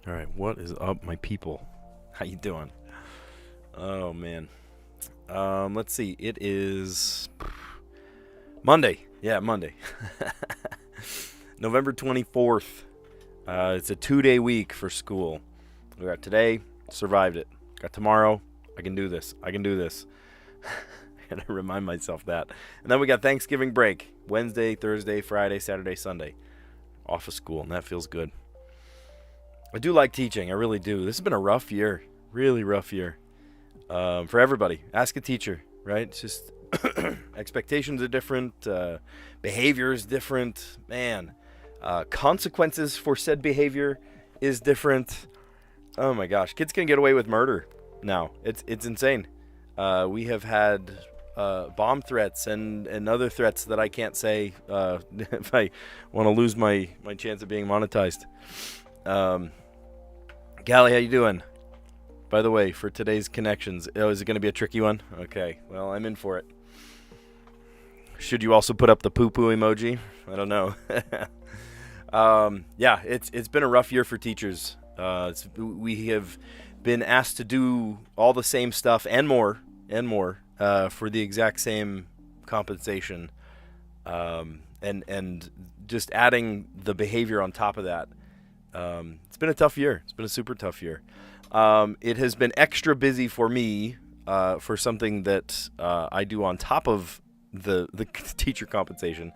All right, what is up, my people? How you doing? Oh man. Let's see. It is Monday. Yeah, Monday. November 24th. It's a 2-day week for school. We got today, survived it. Got tomorrow, I can do this. I can do this. I gotta remind myself that. And then we got Thanksgiving break. Wednesday, Thursday, Friday, Saturday, Sunday. Off of school, and that feels good. I do like teaching. I really do. This has been a rough year. Really rough year. For everybody. Ask a teacher, right? It's just expectations are different. Behavior is different. Man. Consequences for said behavior is different. Oh my gosh. Kids can get away with murder now. It's insane. We have had bomb threats and other threats that I can't say if I want to lose my chance of being monetized. Callie, how you doing? By the way, for today's connections, is it going to be a tricky one? Okay, well, I'm in for it. Should you also put up the poo-poo emoji? I don't know. Yeah, it's been a rough year for teachers. We have been asked to do all the same stuff and more for the exact same compensation, and just adding the behavior on top of that. It's been a tough year. It's been a super tough year. It has been extra busy for me for something that I do on top of the teacher compensation.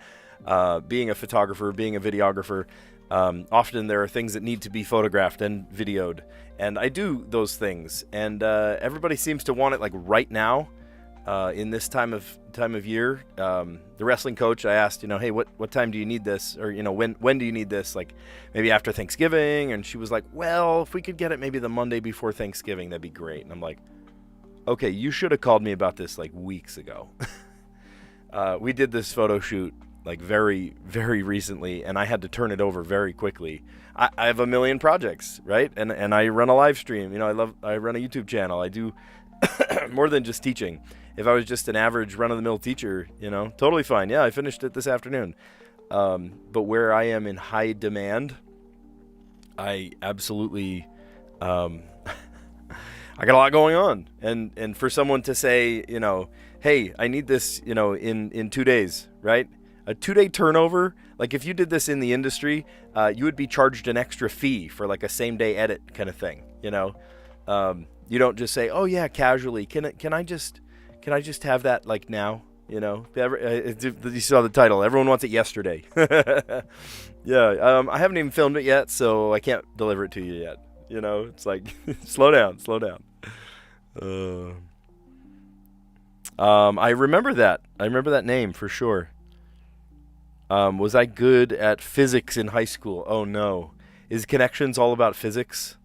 Being a photographer, being a videographer, often there are things that need to be photographed and videoed, and I do those things. And everybody seems to want it like right now. In this time of year, the wrestling coach, I asked, hey, what time do you need this? Or, when do you need this? Like maybe after Thanksgiving. And she was like, well, if we could get it maybe the Monday before Thanksgiving, that'd be great. And I'm like, okay, you should have called me about this like weeks ago. We did this photo shoot like very, very recently, and I had to turn it over very quickly. I have a million projects, right? And I run a live stream. I run a YouTube channel. I do more than just teaching. If I was just an average run-of-the-mill teacher, totally fine. Yeah, I finished it this afternoon. But where I am in high demand, I absolutely, I got a lot going on. And for someone to say, hey, I need this, in 2 days, right? A 2-day turnover, like if you did this in the industry, you would be charged an extra fee for like a same-day edit kind of thing, You don't just say, oh yeah, casually, can I just have that like now? You saw the title. Everyone wants it yesterday. Yeah. I haven't even filmed it yet, so I can't deliver it to you yet. It's like, slow down. I remember that. I remember that name for sure. Was I good at physics in high school? Oh no. Is Connections all about physics?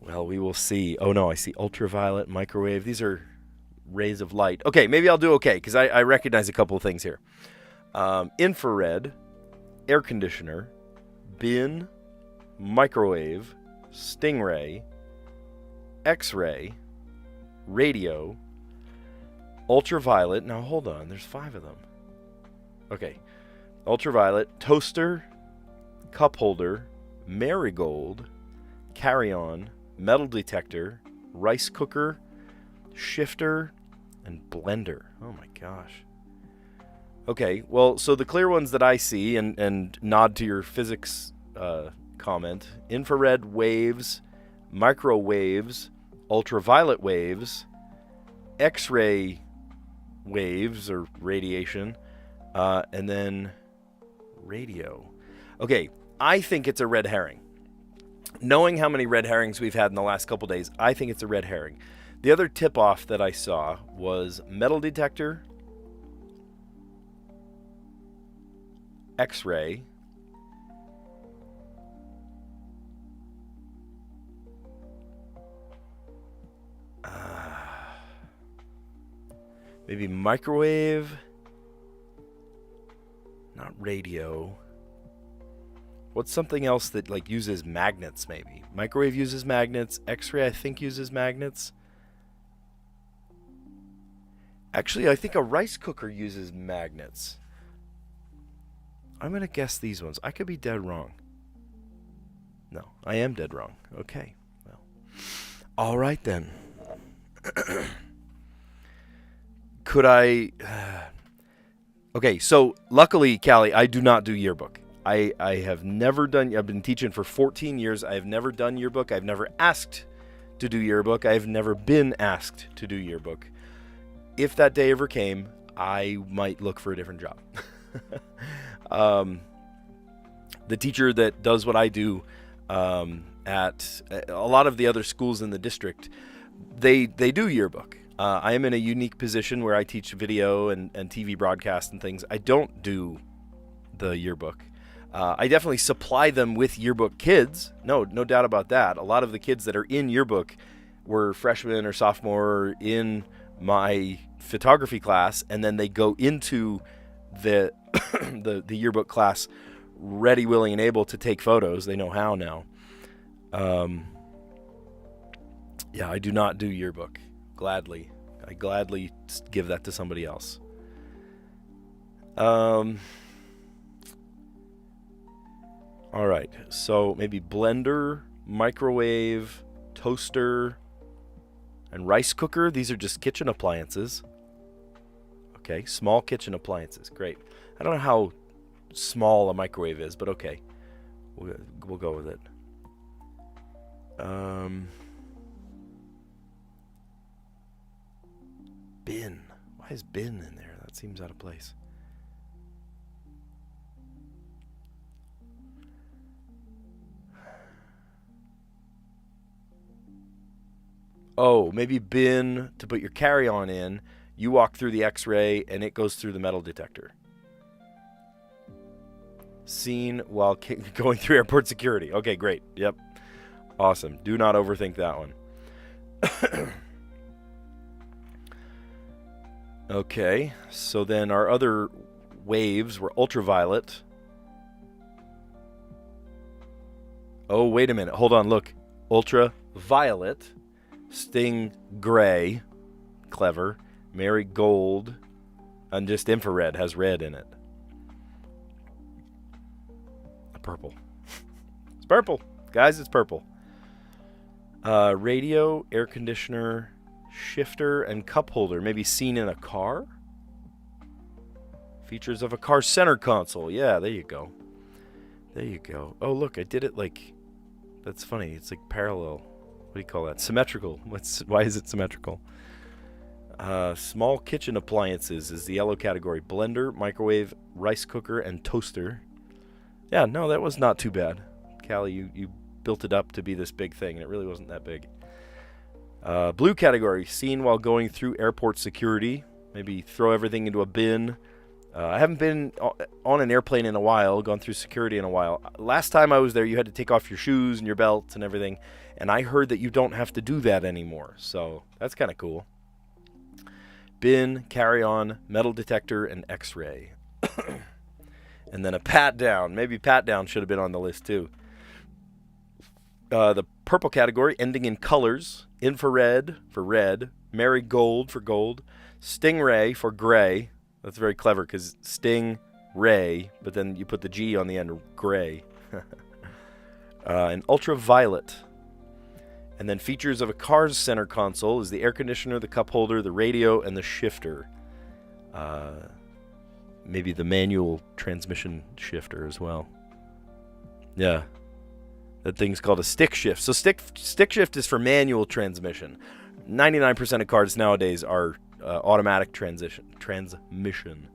Well, we will see. Oh no, I see ultraviolet, microwave. These are rays of light. Okay, maybe I'll do okay because I recognize a couple of things here. Infrared, air conditioner, bin, microwave, stingray, X-ray, radio, ultraviolet. Now hold on, there's 5 of them. Okay, ultraviolet, toaster, cup holder, marigold, carry-on, metal detector, rice cooker, shifter, and blender. Oh my gosh. Okay, well, so the clear ones that I see, and nod to your physics comment, infrared waves, microwaves, ultraviolet waves, X-ray waves or radiation, and then radio. Okay, I think it's a red herring. Knowing how many red herrings we've had in the last couple days, I think it's a red herring. The other tip-off that I saw was metal detector, X-ray, maybe microwave, not radio. What's something else that like uses magnets maybe? Microwave uses magnets, X-ray I think uses magnets. Actually, I think a rice cooker uses magnets. I'm going to guess these ones. I could be dead wrong. No, I am dead wrong. Okay. Well, all right then. Could I... Okay, so luckily, Callie, I do not do yearbook. I have never done... I've been teaching for 14 years. I have never done yearbook. I've never asked to do yearbook. I've never been asked to do yearbook. If that day ever came, I might look for a different job. The teacher that does what I do at a lot of the other schools in the district, they do yearbook. I am in a unique position where I teach video and TV broadcast and things. I don't do the yearbook. I definitely supply them with yearbook kids. No doubt about that. A lot of the kids that are in yearbook were freshmen or sophomore in my photography class, and then they go into the the yearbook class ready, willing, and able to take photos. They know how now. Yeah, I do not do yearbook. Gladly. I gladly give that to somebody else. All right, so maybe blender, microwave, toaster, and rice cooker. These are just kitchen appliances. Okay, small kitchen appliances. Great. I don't know how small a microwave is, but okay. We'll go with it. Bin. Why is bin in there? That seems out of place. Oh, maybe bin to put your carry-on in. You walk through the X-ray, and it goes through the metal detector. Seen while going through airport security. Okay, great. Yep. Awesome. Do not overthink that one. Okay, so then our other waves were ultraviolet. Oh, wait a minute. Hold on, look. Ultraviolet. Sting gray. Clever. Marigold. And just infrared has red in it. Purple. It's purple. Guys, it's purple. Radio, air conditioner, shifter, and cup holder. Maybe seen in a car? Features of a car center console. Yeah, there you go. There you go. Oh, look, I did it like... That's funny. It's like parallel. What do you call that? Symmetrical. Why is it symmetrical? Small kitchen appliances is the yellow category. Blender, microwave, rice cooker, and toaster. Yeah, no, that was not too bad. Callie, you built it up to be this big thing, and it really wasn't that big. Blue category, seen while going through airport security. Maybe throw everything into a bin. I haven't been on an airplane in a while, gone through security in a while. Last time I was there, you had to take off your shoes and your belts and everything, and I heard that you don't have to do that anymore, so that's kind of cool. Bin, carry-on, metal detector, and X-ray. And then a pat-down. Maybe pat-down should have been on the list, too. The purple category, ending in colors. Infrared for red. Marigold for gold. Stingray for gray. That's very clever, because sting, ray, but then you put the G on the end of gray. And ultraviolet. And then features of a car's center console is the air conditioner, the cup holder, the radio, and the shifter. Maybe the manual transmission shifter as well. Yeah. That thing's called a stick shift. So stick shift is for manual transmission. 99% of cars nowadays are automatic transmission.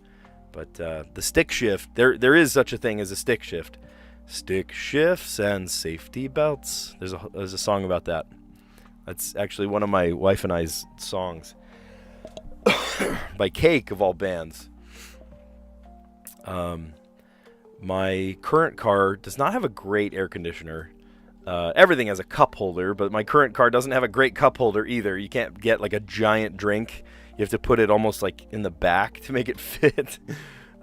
But the stick shift, there is such a thing as a stick shift. Stick shifts and safety belts. There's a song about that. That's actually one of my wife and I's songs. By Cake, of all bands. My current car does not have a great air conditioner. Everything has a cup holder, but my current car doesn't have a great cup holder either. You can't get like a giant drink. You have to put it almost like in the back to make it fit.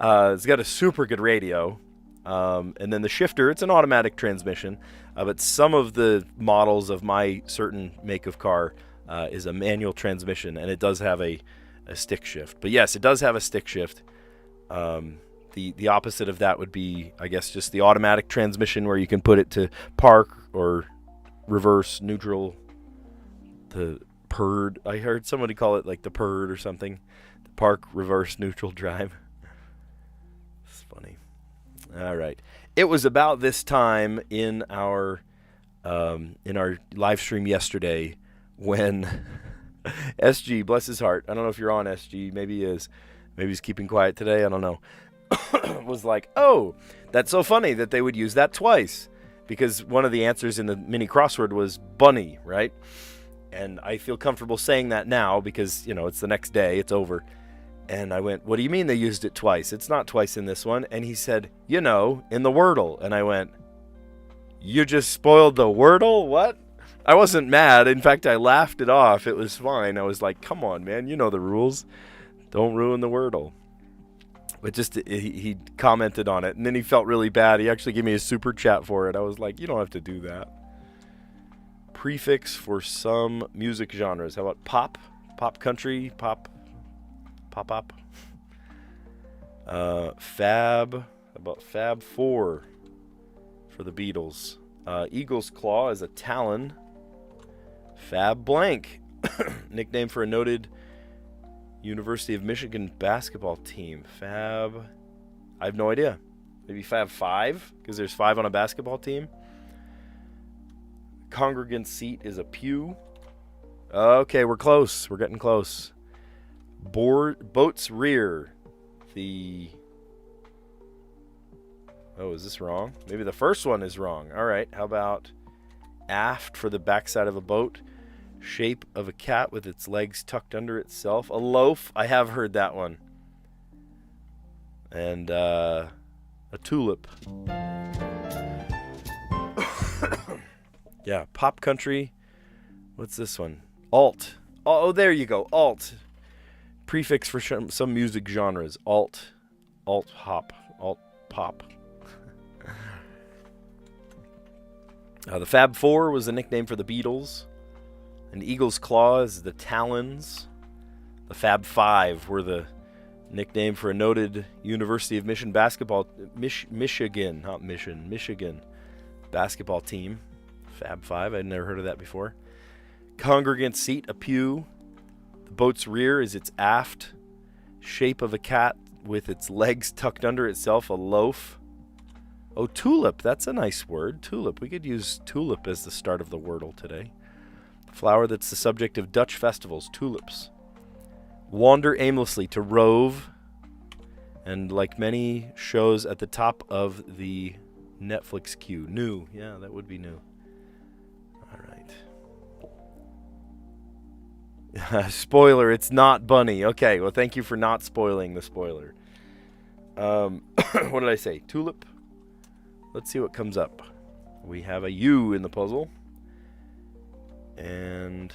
It's got a super good radio. And then the shifter, it's an automatic transmission. But some of the models of my certain make of car is a manual transmission, and it does have a stick shift. But yes, it does have a stick shift. The opposite of that would be, I guess, just the automatic transmission where you can put it to park or reverse neutral, the PERD. I heard somebody call it like the PERD or something. The park reverse neutral drive. It's funny. All right. It was about this time in our live stream yesterday when SG, bless his heart, I don't know if you're on, SG, maybe he is. Maybe he's keeping quiet today, I don't know. Was like, oh, that's so funny that they would use that twice. Because one of the answers in the mini crossword was bunny, right? And I feel comfortable saying that now because, it's the next day, it's over. And I went, what do you mean they used it twice? It's not twice in this one. And he said, in the Wordle. And I went, you just spoiled the Wordle? What? I wasn't mad. In fact, I laughed it off. It was fine. I was like, come on, man. You know the rules. Don't ruin the Wordle. But just he commented on it. And then he felt really bad. He actually gave me a super chat for it. I was like, you don't have to do that. Prefix for some music genres. How about pop? Pop country? Pop? Pop-up? Fab. How about Fab 4 for the Beatles? Eagle's Claw is a Talon. Fab Blank. Nickname for a noted University of Michigan basketball team. Fab. I have no idea. Maybe Fab 5? Because there's 5 on a basketball team. Congregant seat is a pew. Okay, we're close. We're getting close. Boat's rear. Oh, is this wrong? Maybe the first one is wrong. All right, how about aft for the backside of a boat? Shape of a cat with its legs tucked under itself. A loaf. I have heard that one. And a tulip. Yeah, pop country. What's this one? Alt. Oh, there you go. Alt. Prefix for some music genres. Alt hop. Alt pop. The Fab Four was the nickname for the Beatles. An Eagle's Claw is the Talons. The Fab Five were the nickname for a noted University of Michigan basketball, Michigan basketball team. Fab Five, I'd never heard of that before. Congregant seat, a pew. The boat's rear is its aft. Shape of a cat with its legs tucked under itself, a loaf. Oh, tulip, that's a nice word, tulip. We could use tulip as the start of the Wordle today. Flower that's the subject of Dutch festivals, tulips. Wander aimlessly, to rove. And like many shows at the top of the Netflix queue. New, yeah, that would be new. All right. Spoiler, it's not bunny. Okay, well, thank you for not spoiling the spoiler. What did I say? Tulip? Let's see what comes up. We have a U in the puzzle. And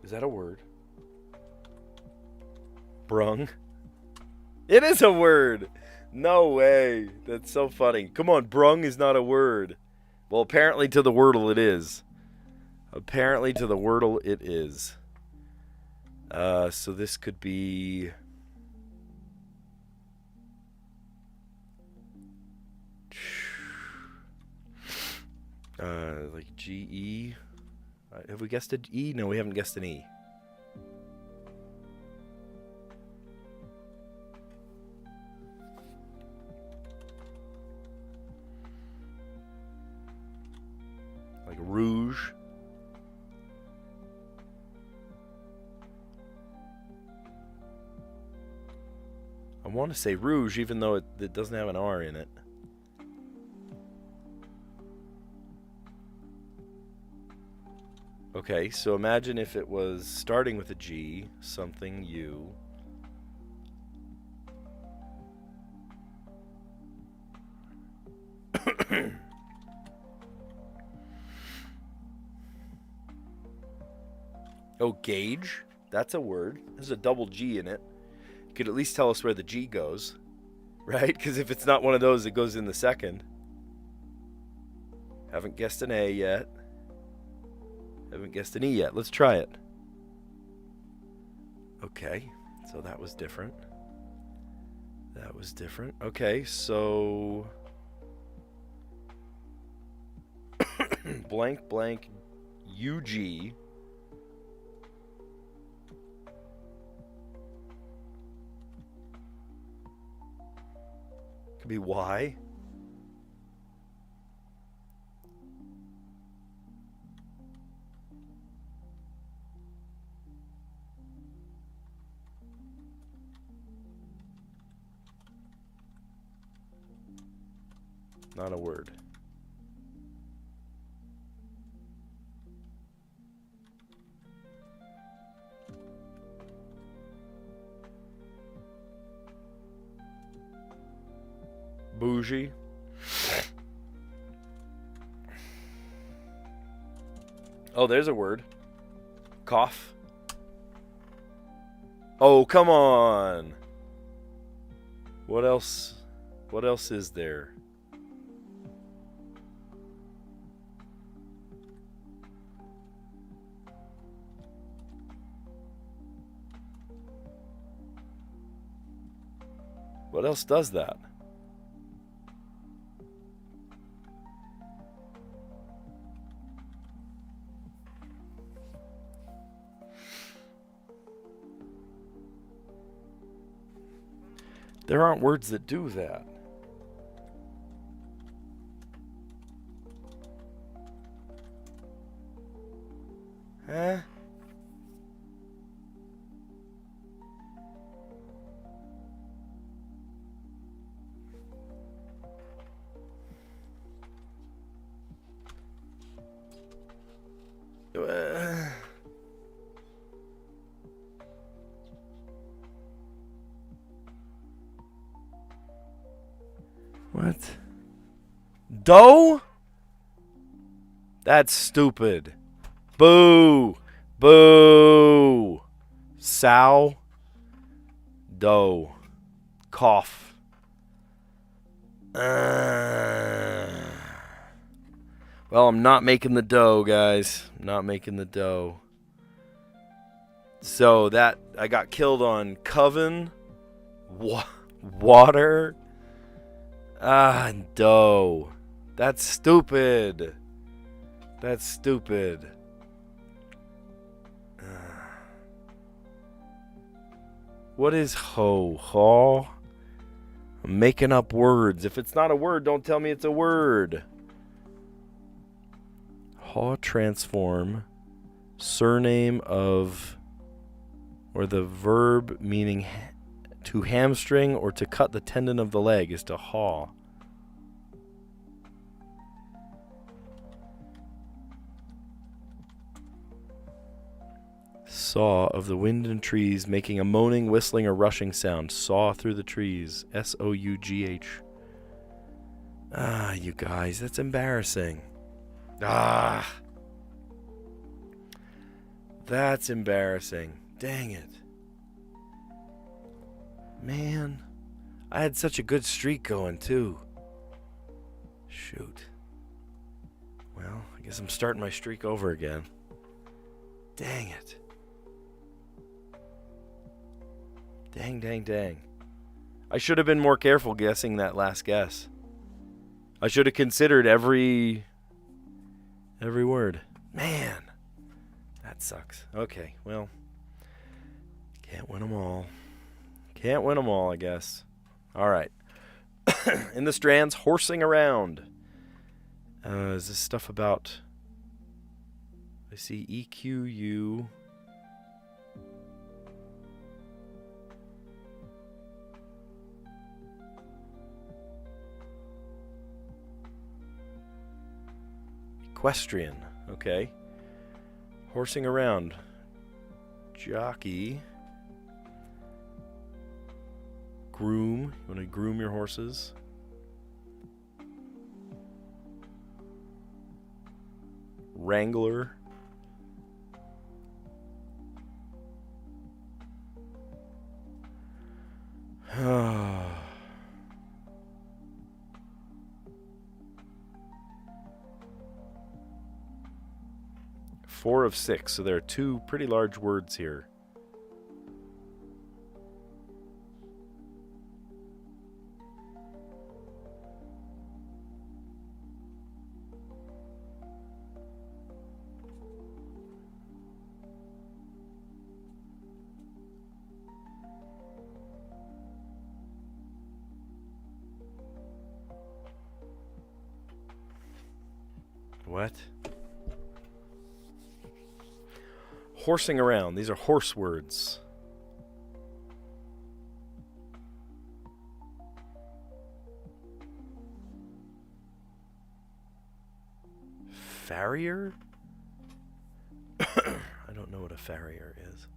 is that a word? Brung? It is a word! No way. That's so funny. Come on, brung is not a word. Well, apparently to the Wordle it is. Apparently to the Wordle it is. So this could be... like G-E. Have we guessed an E? No, we haven't guessed an E. Like rouge. I want to say rouge, even though it doesn't have an R in it. Okay, so imagine if it was starting with a G, something U. Oh, gauge? That's a word. There's a double G in it. You could at least tell us where the G goes, right? Because if it's not one of those, it goes in the second. Haven't guessed an A yet. Haven't guessed an E yet. Let's try it. Okay, so that was different. That was different. Okay, so blank blank UG. Could be Y. Not a word. Bougie. Oh, there's a word. Cough. Oh, come on. What else? What else is there? What else does that? There aren't words that do that. Huh? What? Dough? That's stupid. Boo. Boo. Sow. Dough. Cough. Well, I'm not making the dough, guys. I'm not making the dough. So that I got killed on coven, water, dough. That's stupid. That's stupid. What is ho? Haw? I'm making up words. If it's not a word, don't tell me it's a word. Haw transform, surname of, or the verb meaning to hamstring or to cut the tendon of the leg is to haw. Saw of the wind and trees making a moaning, whistling, or rushing sound. Saw through the trees. S-O-U-G-H. You guys, that's embarrassing. That's embarrassing. Dang it. Man, I had such a good streak going, too. Shoot. Well, I guess I'm starting my streak over again. Dang it. Dang, dang, dang. I should have been more careful guessing that last guess. I should have considered every word. Man, that sucks. Okay, well, can't win them all. Can't win them all, I guess. All right. In the Strands, horsing around. Is this stuff about... I see EQU... Equestrian, okay. Horsing around. Jockey. Groom. You want to groom your horses? Wrangler. Four of six, so there are two pretty large words here. What? Horsing around. These are horse words. Farrier? I don't know what a farrier is.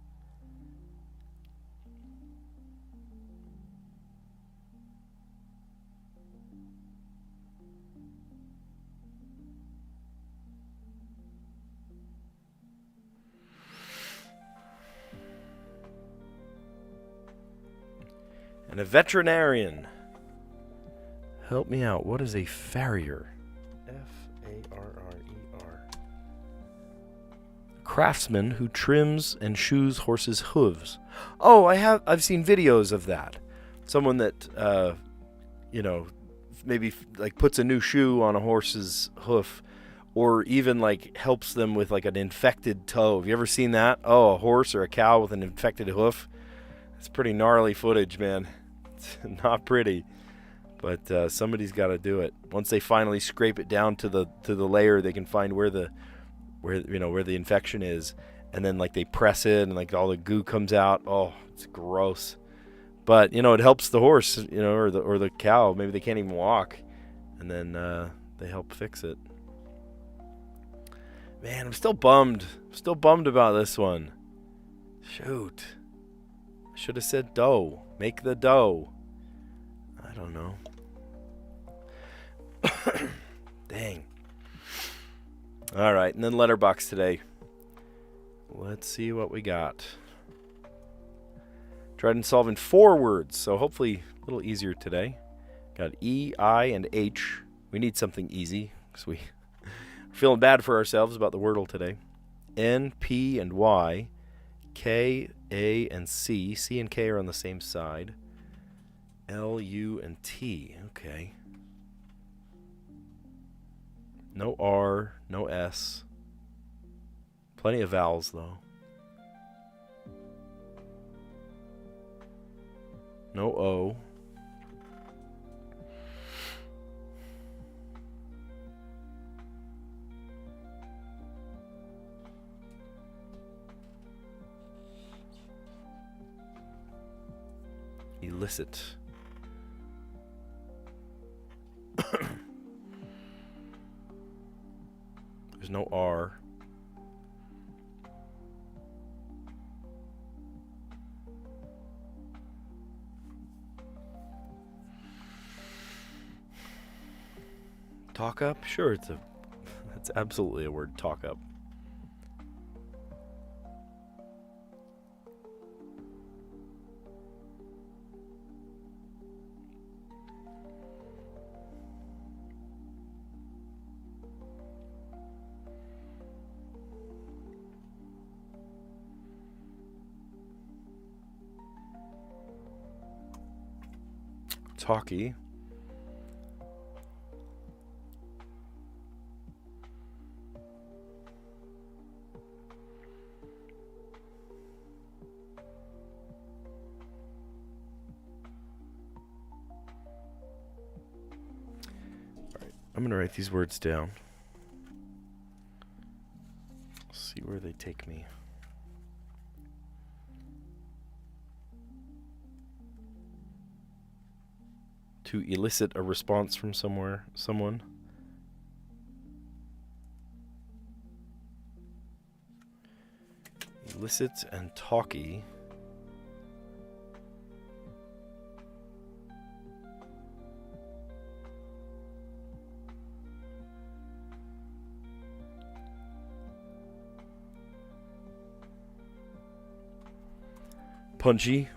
And a veterinarian. Help me out. What is a farrier? F-A-R-R-E-R. Craftsman who trims and shoes horses' hooves. Oh, I've seen videos of that. Someone that maybe like puts a new shoe on a horse's hoof, or even like helps them with like an infected toe. Have you ever seen that? Oh, a horse or a cow with an infected hoof. It's pretty gnarly footage, man. It's not pretty, but somebody's got to do it. Once they finally scrape it down to the layer, they can find where the infection is, and then like they press it and like all the goo comes out. Oh, it's gross. But it helps the horse, or the cow. Maybe they can't even walk, and then they help fix it. Man, I'm still bummed. Still bummed about this one. Shoot. I should have said dough. Make the dough. I don't know. Dang. All right, and then letterbox today. Let's see what we got. Tried solving 4 words, so hopefully a little easier today. Got E, I, and H. We need something easy because we're feeling bad for ourselves about the Wordle today. N, P, and Y. K, A, and C. C and K are on the same side. L, U, and T. Okay. No R, no S. Plenty of vowels, though. No O. Illicit. There's no R. Talk up? Sure, that's absolutely a word, talk up. Talkie. I'm going to write these words down. See where they take me. To elicit a response from someone. Elicit and talkie. Punchy.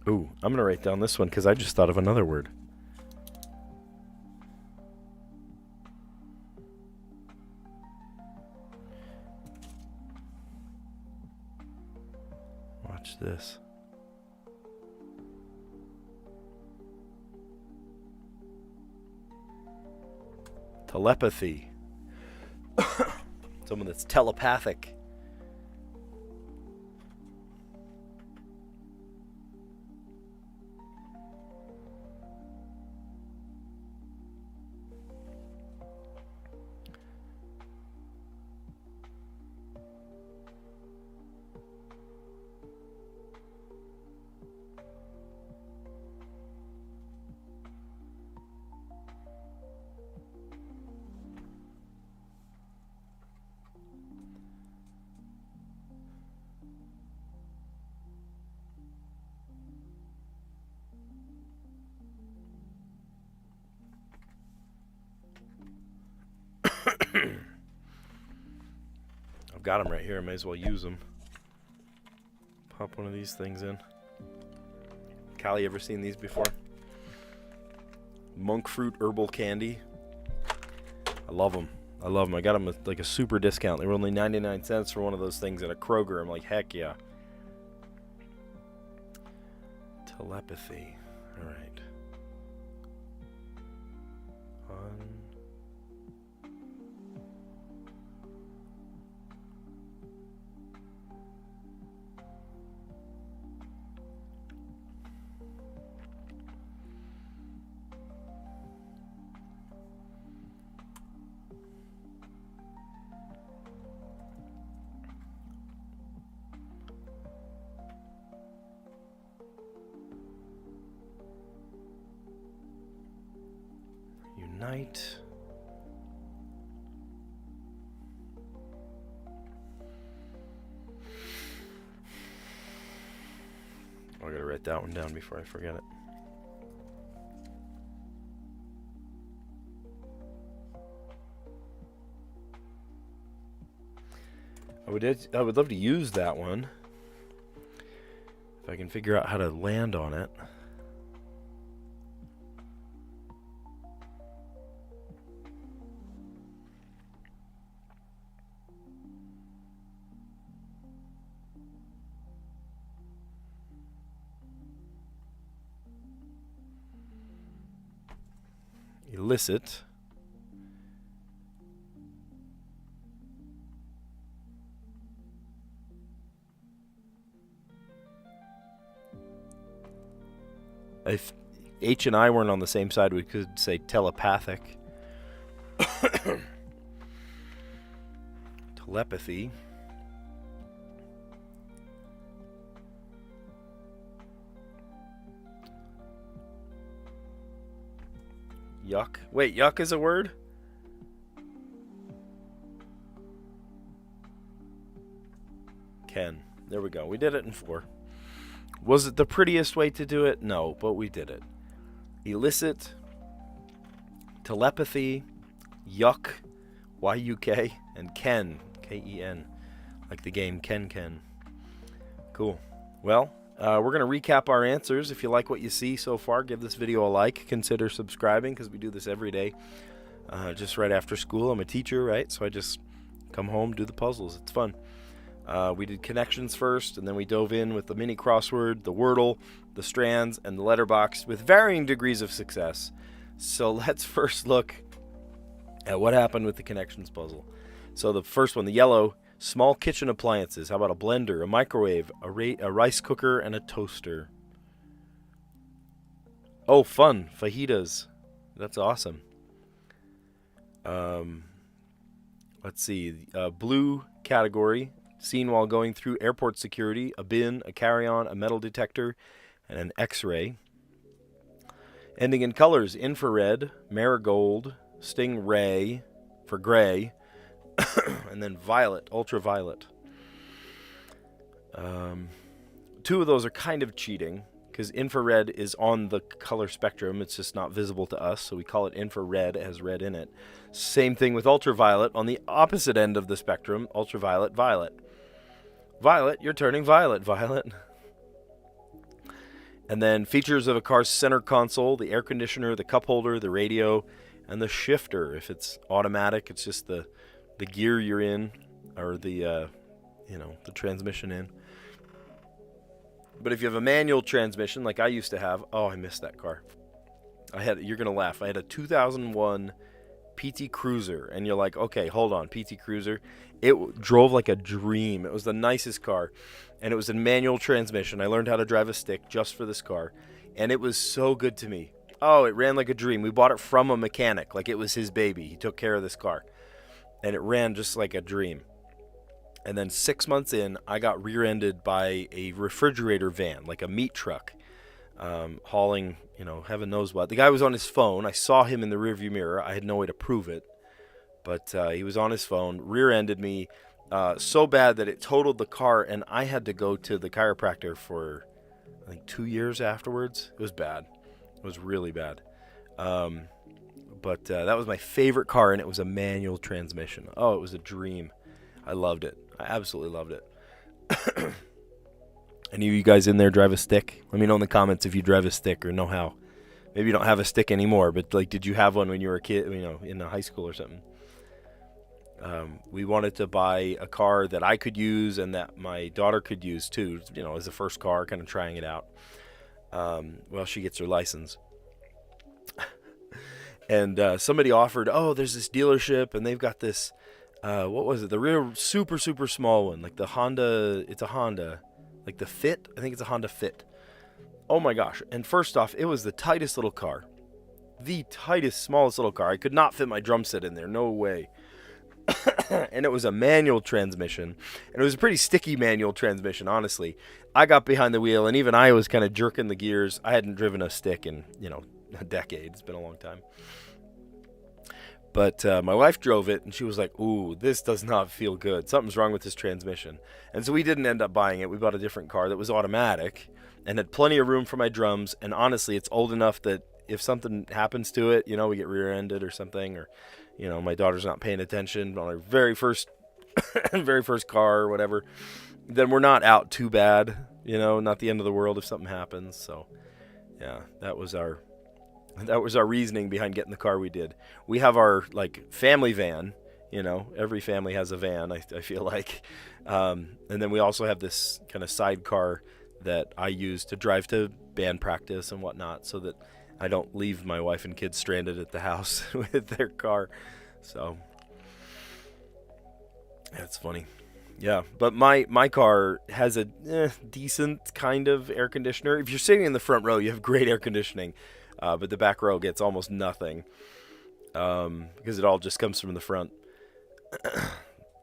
Ooh, I'm going to write down this one because I just thought of another word. Watch this. Telepathy. Someone that's telepathic. I've got them right here. I may as well use them. Pop one of these things in. Callie, ever seen these before? Monk fruit herbal candy. I love them. I love them. I got them with like a super discount. They were only 99 cents for one of those things at a Kroger. I'm like, heck yeah. Telepathy. All right. Unite. I gotta write that one down before I forget it. I would love to use that one if I can figure out how to land on it. Elicit. If H and I weren't on the same side, we could say telepathic. Telepathy. Yuck. Wait, yuck is a word? Ken. There we go. We did it in 4. Was it the prettiest way to do it? No, but we did it. Elicit. Telepathy. Yuck. Y-U-K. And Ken. K-E-N. Like the game Ken. Cool. Well, we're going to recap our answers. If you like what you see so far, give this video a like. Consider subscribing because we do this every day. Just right after school. I'm a teacher, right? So I just come home, do the puzzles. It's fun. We did connections first, and then we dove in with the mini crossword, the Wordle, the Strands, and the letterbox with varying degrees of success. So let's first look at what happened with the connections puzzle. So the first one, the yellow, small kitchen appliances. How about a blender, a microwave, a rice cooker, and a toaster? Oh, fun. Fajitas. That's awesome. Let's see. Blue category. Seen while going through airport security, a bin, a carry-on, a metal detector, and an x-ray. Ending in colors, infrared, marigold, stingray for gray, and then violet, ultraviolet. 2 of those are kind of cheating because infrared is on the color spectrum. It's just not visible to us, so we call it infrared. It has red in it. Same thing with ultraviolet on the opposite end of the spectrum, ultraviolet, violet. Violet, you're turning violet, Violet. And then features of a car's center console, the air conditioner, the cup holder, the radio, and the shifter. If it's automatic, it's just the gear you're in, or the transmission in. But if you have a manual transmission, like I used to have, oh, I missed that car. You're gonna laugh. I had a 2001 PT Cruiser, and you're like, okay, hold on, PT Cruiser. It drove like a dream. It was the nicest car, and it was a manual transmission. I learned how to drive a stick just for this car, and it was so good to me. Oh, it ran like a dream. We bought it from a mechanic, like it was his baby. He took care of this car, and it ran just like a dream. And then 6 months in, I got rear-ended by a refrigerator van, like a meat truck, hauling, heaven knows what. The guy was on his phone. I saw him in the rearview mirror. I had no way to prove it, but he was on his phone, rear-ended me so bad that it totaled the car, and I had to go to the chiropractor for, I think, 2 years afterwards. It was bad. It was really bad. But that was my favorite car, and it was a manual transmission. Oh, it was a dream. I loved it. I absolutely loved it. Any of you guys in there drive a stick? Let me know in the comments if you drive a stick or know how. Maybe you don't have a stick anymore, but did you have one when you were a kid, in high school or something? We wanted to buy a car that I could use and that my daughter could use too, as a first car, kind of trying it out. Well, she gets her license. And somebody offered, there's this dealership, and they've got this, what was it? The real super, super small one, like the Honda, it's a Honda, like the Fit. I think it's a Honda Fit. Oh my gosh. And first off, it was the tightest little car. The tightest, smallest little car. I could not fit my drum set in there. No way. And it was a manual transmission. And it was a pretty sticky manual transmission, honestly. I got behind the wheel, and even I was kind of jerking the gears. I hadn't driven a stick in, a decade. It's been a long time. But my wife drove it, and she was like, ooh, this does not feel good. Something's wrong with this transmission. And so we didn't end up buying it. We bought a different car that was automatic and had plenty of room for my drums. And honestly, it's old enough that if something happens to it, we get rear-ended or something, or, my daughter's not paying attention on our very first car or whatever, then we're not out too bad, not the end of the world if something happens. So, yeah, that was our reasoning behind getting the car we did. We have our family van, every family has a van, I feel like. And then we also have this kind of sidecar that I use to drive to band practice and whatnot, so that I don't leave my wife and kids stranded at the house with their car. So that's funny. Yeah, but my car has a decent kind of air conditioner. If you're sitting in the front row, you have great air conditioning. But the back row gets almost nothing because it all just comes from the front.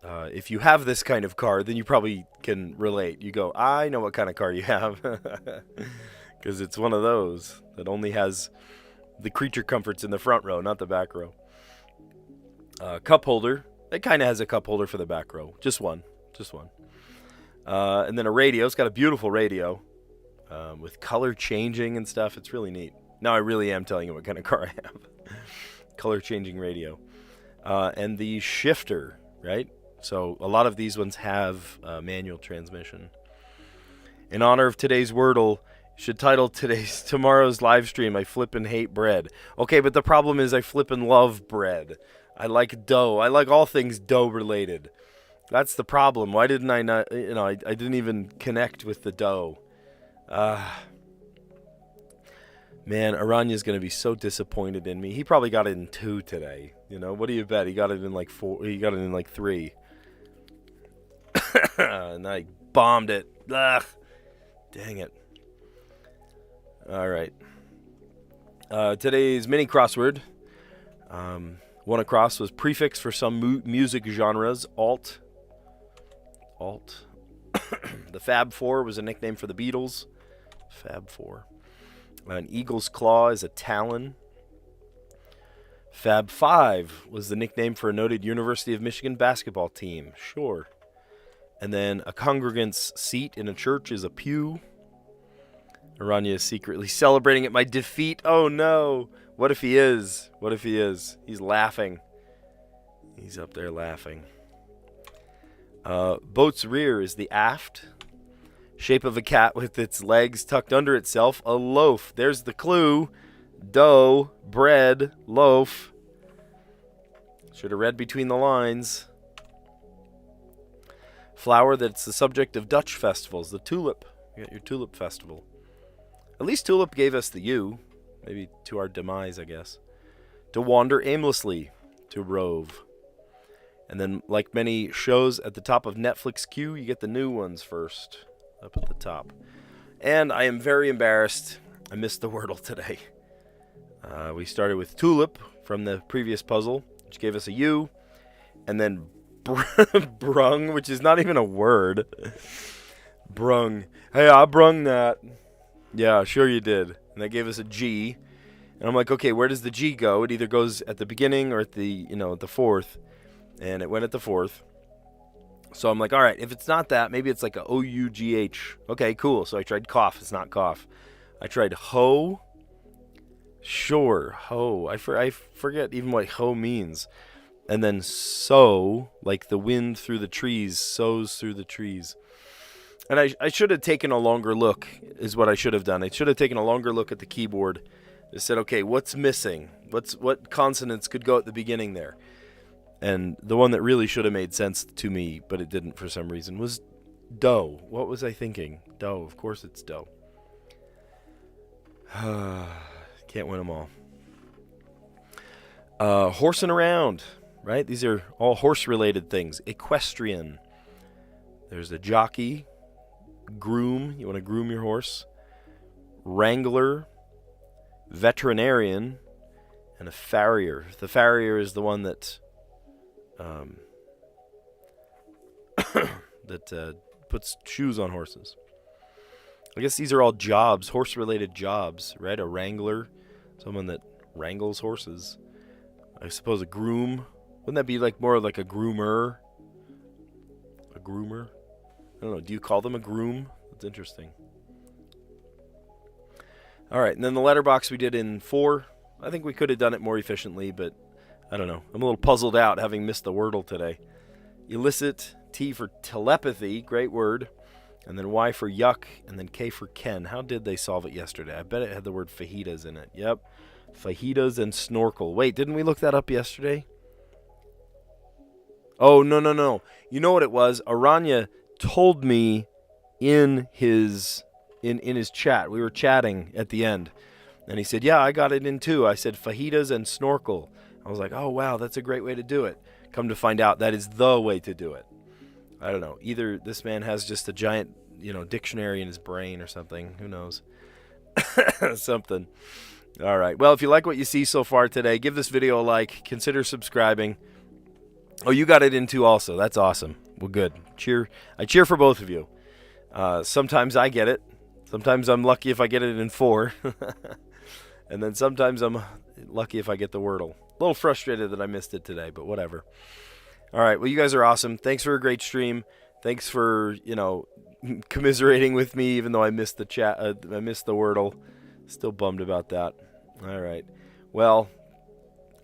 If you have this kind of car, then you probably can relate. You go, I know what kind of car you have, because it's one of those that only has the creature comforts in the front row, not the back row. Cup holder. It kind of has a cup holder for the back row. Just one. And then a radio. It's got a beautiful radio with color changing and stuff. It's really neat. Now I really am telling you what kind of car I have. Color changing radio. And the shifter, right? So a lot of these ones have manual transmission. In honor of today's Wordle, should title tomorrow's live stream, I flippin' hate bread. Okay, but the problem is I flippin' love bread. I like dough. I like all things dough related. That's the problem. Why didn't I not, I didn't even connect with the dough. Man, Aranya's going to be so disappointed in me. He probably got it in 2 today. What do you bet? He got it in 4. He got it in 3. And I bombed it. Ugh. Dang it. All right. Today's mini crossword. One across was prefix for some music genres. Alt. The Fab Four was a nickname for the Beatles. Fab Four. An eagle's claw is a talon. Fab Five was the nickname for a noted University of Michigan basketball team. Sure. And then a congregant's seat in a church is a pew. Aranya is secretly celebrating at my defeat. Oh no. What if he is? He's laughing. He's up there laughing. Boat's rear is the aft. Shape of a cat with its legs tucked under itself. A loaf. There's the clue. Dough, bread, loaf. Should have read between the lines. Flower that's the subject of Dutch festivals. The tulip. You got your tulip festival. At least tulip gave us the U. Maybe to our demise, I guess. To wander aimlessly. to rove. And then, like many shows at the top of Netflix queue, you get the new ones first, up at the top. And I am very embarrassed. I missed the Wordle today. We started with Tulip from the previous puzzle, which gave us a U. And then brung, which is not even a word. Brung. Hey, I brung that. Yeah, sure you did. And that gave us a G. And I'm like, okay, where does the G go? It either goes at the beginning or at the, at the fourth. And it went at the fourth. So I'm like, all right, if it's not that, maybe it's like a O-U-G-H. Okay, cool. So I tried cough. It's not cough. I tried ho. Sure, ho. I forget even what ho means. And then sow, like the wind through the trees, sows through the trees. And I should have taken a longer look, is what I should have done. I should have taken a longer look at the keyboard. I said, okay, what's missing? What consonants could go at the beginning there? And the one that really should have made sense to me, but it didn't for some reason, was dough. What was I thinking? Dough. Of course it's dough. Can't win them all. Horsing around, right? These are all horse-related things. Equestrian. There's a jockey. Groom. You want to groom your horse. Wrangler. Veterinarian. And a farrier. The farrier is the one that puts shoes on horses. I guess these are all jobs, horse-related jobs, right? A wrangler, someone that wrangles horses. I suppose a groom. Wouldn't that be like more like a groomer? A groomer? I don't know. Do you call them a groom? That's interesting. All right, and then the letterbox we did in 4. I think we could have done it more efficiently, but I don't know. I'm a little puzzled out having missed the Wordle today. Illicit, T for telepathy, great word. And then Y for yuck, and then K for Ken. How did they solve it yesterday? I bet it had the word fajitas in it. Yep. Fajitas and snorkel. Wait, didn't we look that up yesterday? Oh, no. You know what it was? Aranya told me in his chat. We were chatting at the end. And he said, yeah, I got it in too. I said fajitas and snorkel. I was like, oh, wow, that's a great way to do it. Come to find out, that is the way to do it. I don't know. Either this man has just a giant, dictionary in his brain or something. Who knows? Something. All right. Well, if you like what you see so far today, give this video a like. Consider subscribing. Oh, you got it in too also. That's awesome. Well, good. I cheer for both of you. Sometimes I get it. Sometimes I'm lucky if I get it in 4. And then sometimes I'm lucky if I get the Wordle. A little frustrated that I missed it today, but whatever. All right. Well, you guys are awesome. Thanks for a great stream. Thanks for, commiserating with me, even though I missed the chat. I missed the Wordle. Still bummed about that. All right. Well,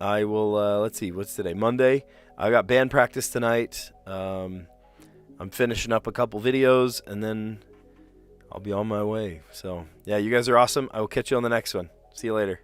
I will, let's see. What's today? Monday. I got band practice tonight. I'm finishing up a couple videos, and then I'll be on my way. So, yeah, you guys are awesome. I will catch you on the next one. See you later.